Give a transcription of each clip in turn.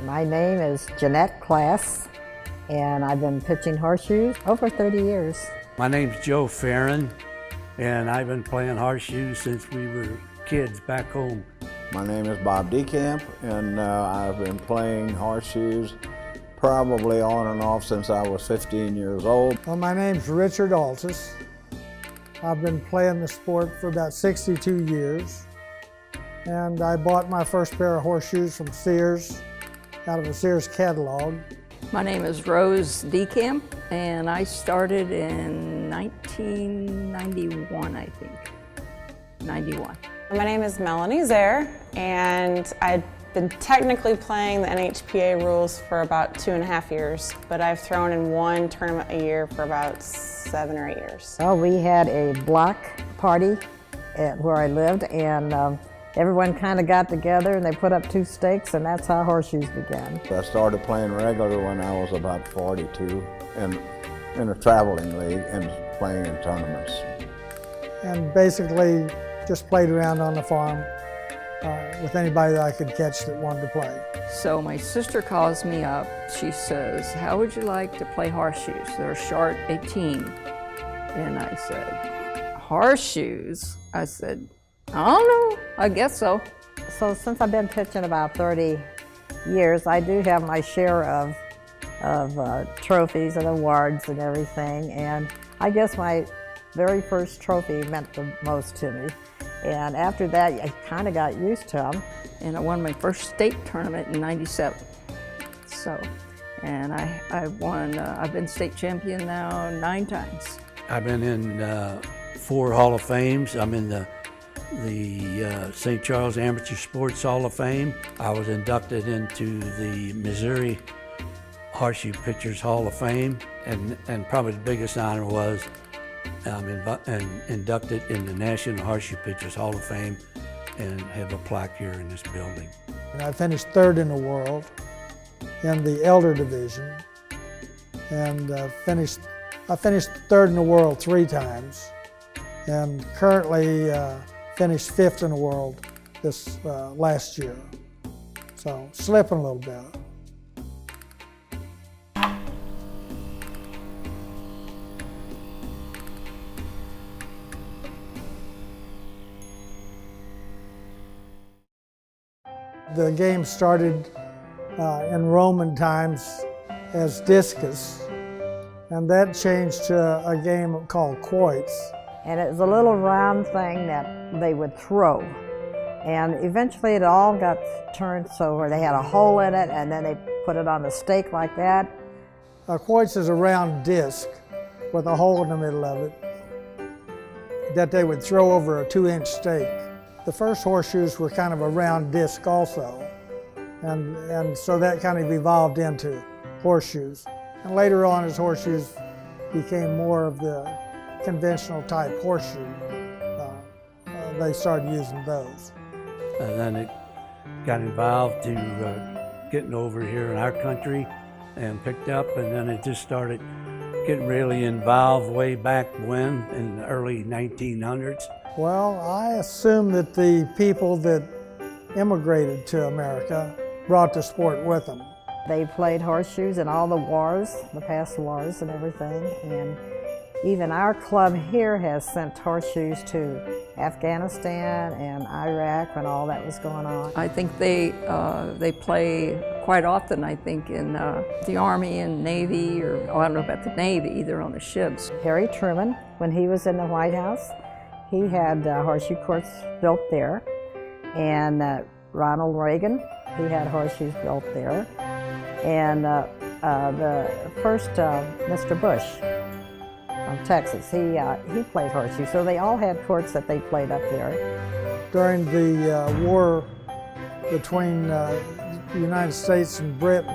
My name is Jeanette Klass, and I've been pitching horseshoes over 30 years. My name's Joe Farron, and I've been playing horseshoes since we were kids back home. My name is Bob DeCamp, and I've been playing horseshoes probably on and off since I was 15 years old. Well, my name's Richard Altus. I've been playing the sport for about 62 years. And I bought my first pair of horseshoes from Sears, out of a Sears catalog. My name is Rose DeCamp, and I started in 1991, I think. 91. My name is Melanie Zare, and I've been technically playing the NHPA rules for about 2.5 years, but I've thrown in one tournament a year for about 7 or 8 years. Well, we had a block party at where I lived, and everyone kind of got together and they put up 2 stakes, and that's how horseshoes began. I started playing regular when I was about 42 and in a traveling league and playing in tournaments. And basically just played around on the farm with anybody that I could catch that wanted to play. So my sister calls me up. She says, "How would you like to play horseshoes? They're short 18. And I said, "Horseshoes?" I said, "I don't know, I guess so." So since I've been pitching about 30 years, I do have my share of trophies and awards and everything. And I guess my very first trophy meant the most to me. And after that, I kind of got used to them. And I won my first state tournament in 97. So, and I won, I've been state champion now 9 times. I've been in 4 Hall of Fames. I'm in the St. Charles Amateur Sports Hall of Fame. I was inducted into the Missouri Horseshoe Pitchers Hall of Fame, and probably the biggest honor was I'm inducted in the National Horseshoe Pitchers Hall of Fame and have a plaque here in this building. And I finished 3rd in the world in the elder division, and I finished 3rd in the world 3 times, and currently finished 5th in the world this last year. So slipping a little bit. The game started in Roman times as discus, and that changed to a game called quoits. And it was a little round thing that they would throw. And eventually it all got turned so where they had a hole in it, and then they put it on a stake like that. Quoits is a round disc with a hole in the middle of it that they would throw over a 2-inch stake. The first horseshoes were kind of a round disc also, and so that kind of evolved into horseshoes. And later on, as horseshoes became more of the conventional type horseshoe, they started using those. And then it got involved to getting over here in our country and picked up, and then it just started getting really involved way back when, in the early 1900s. Well, I assume that the people that immigrated to America brought the sport with them. They played horseshoes in all the wars, the past wars and everything. And even our club here has sent horseshoes to Afghanistan and Iraq when all that was going on. I think they play quite often, I think, in the Army and Navy, or I don't know about the Navy, they're on the ships. Harry Truman, when he was in the White House, he had horseshoe courts built there. And Ronald Reagan, he had horseshoes built there. And the first Mr. Bush from Texas, he played horseshoes. So they all had courts that they played up there. During the war between the United States and Britain,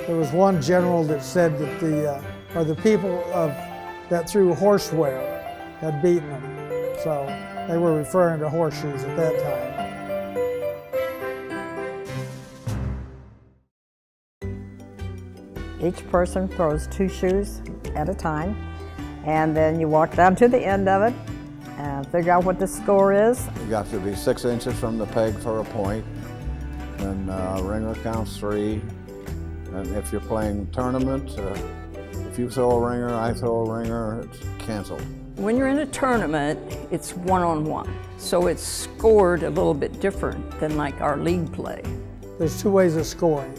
there was one general that said that the people that threw horseware had beaten them. So they were referring to horseshoes at that time. Each person throws 2 shoes at a time, and then you walk down to the end of it and figure out what the score is. You got to be 6 inches from the peg for a point, and ringer counts 3, And if you're playing tournament, if you throw a ringer, I throw a ringer, it's canceled. When you're in a tournament, it's one-on-one. So it's scored a little bit different than like our league play. There's two ways of scoring.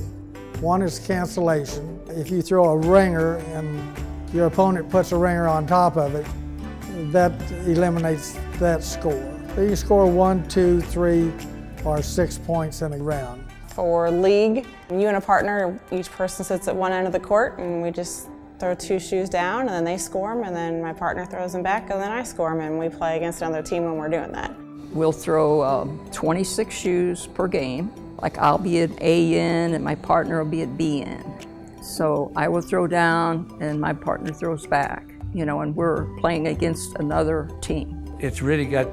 One is cancellation. If you throw a ringer and your opponent puts a ringer on top of it, that eliminates that score. So you score 1, 2, 3, or 6 points in a round. For league, you and a partner, each person sits at one end of the court, and we just throw 2 shoes down, and then they score them, and then my partner throws them back, and then I score them, and we play against another team when we're doing that. We'll throw 26 shoes per game. Like I'll be at A end and my partner will be at B end. So I will throw down and my partner throws back, you know, and we're playing against another team. It's really got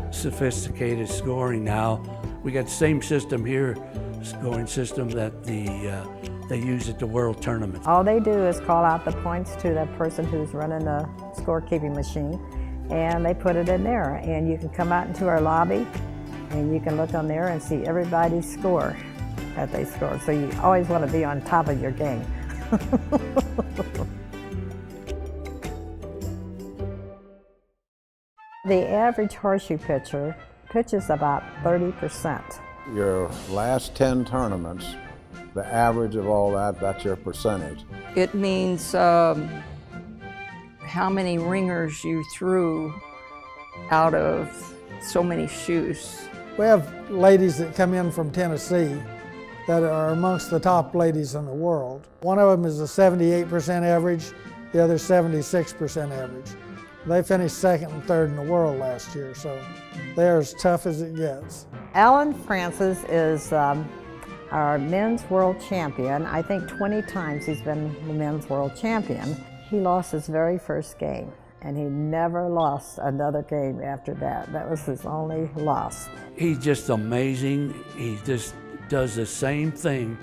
sophisticated scoring now. We got the same system here, scoring system that they use at the World Tournament. All they do is call out the points to the person who's running the scorekeeping machine, and they put it in there. And you can come out into our lobby, and you can look on there and see everybody's score that they score. So you always want to be on top of your game. The average horseshoe pitcher pitches about 30%. Your last 10 tournaments, the average of all that, that's your percentage. It means how many ringers you threw out of so many shoes. We have ladies that come in from Tennessee that are amongst the top ladies in the world. One of them is a 78% average, the other 76% average. They finished second and third in the world last year, so they're as tough as it gets. Alan Francis is our men's world champion. I think 20 times he's been the men's world champion. He lost his very first game, and he never lost another game after that. That was his only loss. He's just amazing. He just does the same thing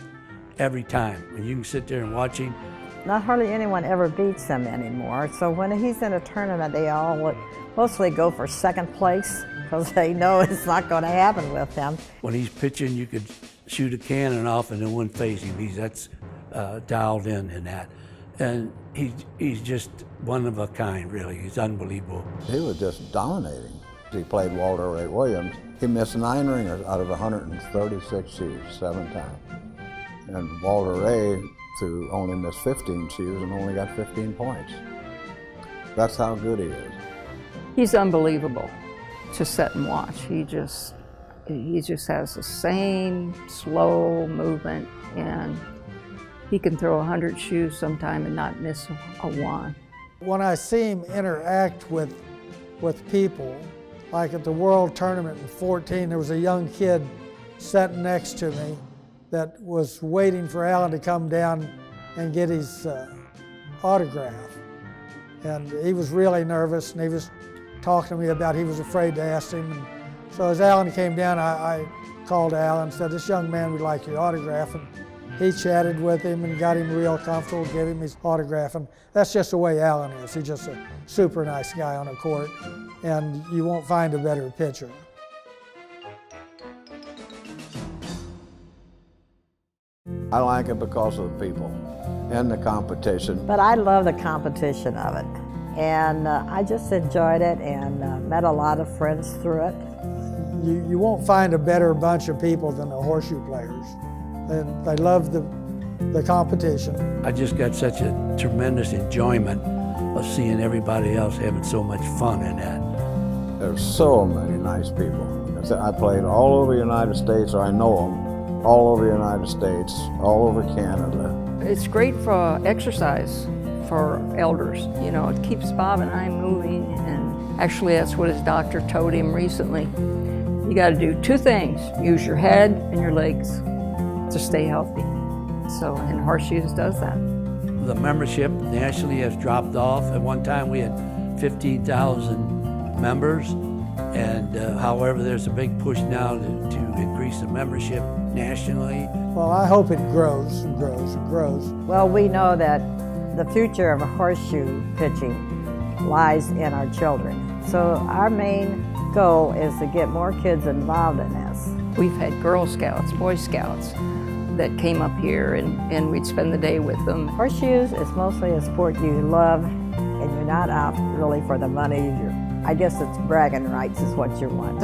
every time. And you can sit there and watch him. Not hardly anyone ever beats him anymore. So when he's in a tournament, they all mostly go for second place because they know it's not going to happen with him. When he's pitching, you could shoot a cannon off and it wouldn't phase him. That's dialed in that. And he's just one of a kind, really. He's unbelievable. He was just dominating. He played Walter Ray Williams. He missed 9 ringers out of 136 shoes, 7 times. And Walter Ray only missed 15 shoes and only got 15 points. That's how good he is. He's unbelievable to sit and watch. He just has the same slow movement, and he can throw 100 shoes sometime and not miss a one. When I see him interact with people, like at the World Tournament in 14, there was a young kid sitting next to me that was waiting for Alan to come down and get his autograph. And he was really nervous, and he was talking to me about he was afraid to ask him. And so as Alan came down, I called Alan and said, "This young man would like your autograph." And he chatted with him and got him real comfortable, gave him his autograph. And that's just the way Alan is. He's just a super nice guy on the court, and you won't find a better pitcher. I like it because of the people and the competition. But I love the competition of it. And I just enjoyed it and met a lot of friends through it. You won't find a better bunch of people than the horseshoe players. They love the competition. I just got such a tremendous enjoyment of seeing everybody else having so much fun in that. There's so many nice people. I played all over the United States, or I know them, all over the United States, all over Canada. It's great for exercise for elders. You know, it keeps Bob and I moving, and actually that's what his doctor told him recently. You got to do 2 things: use your head and your legs to stay healthy. So, and Horseshoes does that. The membership nationally has dropped off. At one time we had 15,000 members, and however there's a big push now to increase the membership nationally. Well, I hope it grows and grows and grows. Well, we know that the future of horseshoe pitching lies in our children. So our main goal is to get more kids involved in this. We've had Girl Scouts, Boy Scouts that came up here, and we'd spend the day with them. Horseshoes is mostly a sport you love, and you're not out really for the money. I guess it's bragging rights is what you want.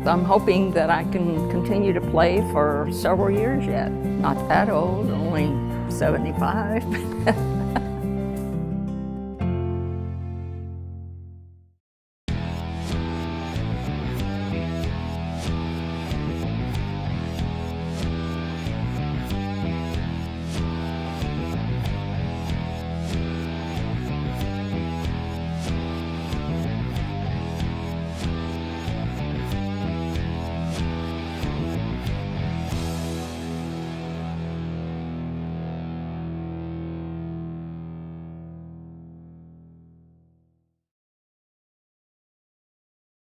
I'm hoping that I can continue to play for several years yet. Not that old, only 75.